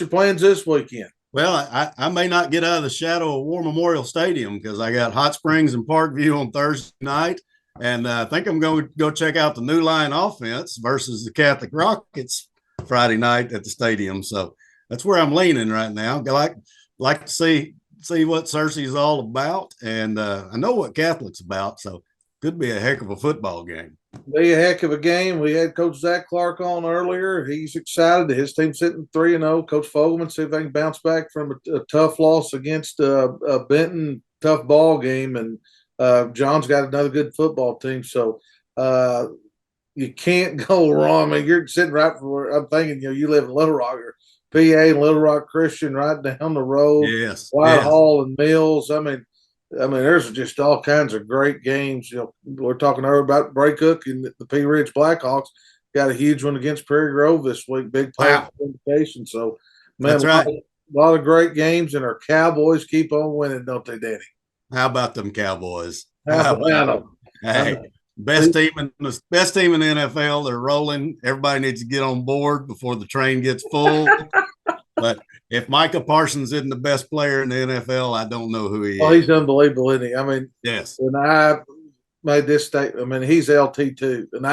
plans this weekend? Well, I may not get out of the shadow of War Memorial Stadium, because I got Hot Springs and Parkview on Thursday night, and I think I'm going to go check out the New Line offense versus the Catholic Rockets Friday night at the stadium. So that's where I'm leaning right now. I like to see what Cersei is all about, and I know what Catholic's about. So be a heck of a football game. Be a heck of a game. We had Coach Zach Clark on earlier. He's excited. His team's sitting 3-0. Coach Fogelman, see if they can bounce back from a tough loss against Benton, tough ball game. And John's got another good football team. So you can't go wrong. I mean, you're sitting right for. I'm thinking, you live in Little Rock, or PA and Little Rock Christian, right down the road. Yes, Whitehall and Mills. I mean, there's just all kinds of great games. We're talking earlier about Bray Cook and the Pea Ridge Blackhawks. Got a huge one against Prairie Grove this week. Big invitation. So, man, that's right. A lot of great games, and our Cowboys keep on winning, don't they, Danny? How about them Cowboys? How about them? Hey, best team in the NFL. They're rolling. Everybody needs to get on board before the train gets full. But if Micah Parsons isn't the best player in the NFL, I don't know who he is. Oh, he's unbelievable, isn't he? I mean, yes. When I made this statement, I mean, he's LT too, and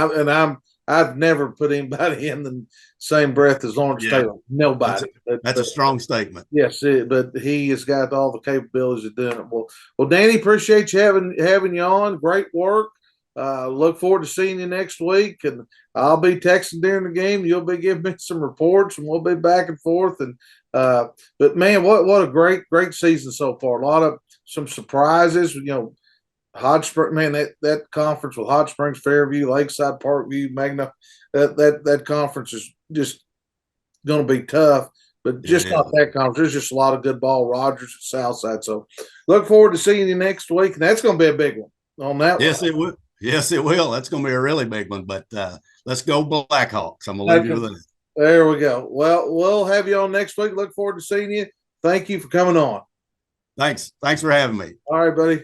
I've never put anybody in the same breath as Lawrence Taylor. Nobody. That's a strong statement. Yes, but he has got all the capabilities of doing it. Well, Danny, appreciate you having you on. Great work. Look forward to seeing you next week, and I'll be texting during the game. You'll be giving me some reports, and we'll be back and forth. And but man, what a great season so far. A lot of some surprises. Hot Springs, man, that conference with Hot Springs, Fairview, Lakeside, Parkview, Magna, that conference is just going to be tough. But just not that conference. There's just a lot of good ball. Rogers at Southside. So look forward to seeing you next week, and that's going to be a big one on that. Yes, it will. Yes, it will. That's going to be a really big one. But let's go Blackhawks. I'm going to leave you with that. There we go. Well, we'll have you on next week. Look forward to seeing you. Thank you for coming on. Thanks for having me. All right, buddy.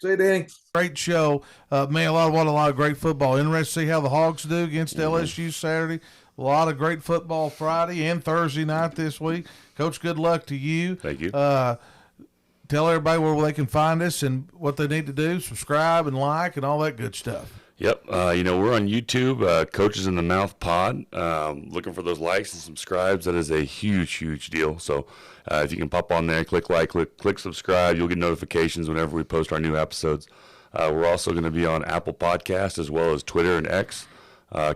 See you, Danny. Great show. Man, a lot of great football. Interested to see how the Hogs do against LSU Saturday. A lot of great football Friday and Thursday night this week. Coach, good luck to you. Thank you. Tell everybody where they can find us and what they need to do. Subscribe and like and all that good stuff. Yep. We're on YouTube, Coaches in the Mouth Pod. Looking for those likes and subscribes. That is a huge, huge deal. So if you can pop on there, click like, click subscribe. You'll get notifications whenever we post our new episodes. We're also going to be on Apple Podcast as well as Twitter and X.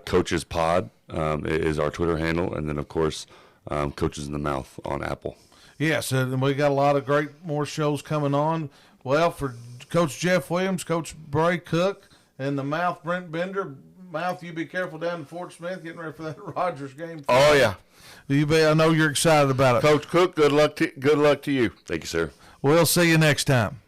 Coaches Pod is our Twitter handle. And then, of course, Coaches in the Mouth on Apple. Yes, and we got a lot of great more shows coming on. Well, for Coach Jeff Williams, Coach Bray Cook, and the Mouth Brent Bender. Mouth, you be careful down in Fort Smith getting ready for that Rogers game. Oh yeah, I know you're excited about it. Coach Cook, good luck to you. Thank you, sir. We'll see you next time.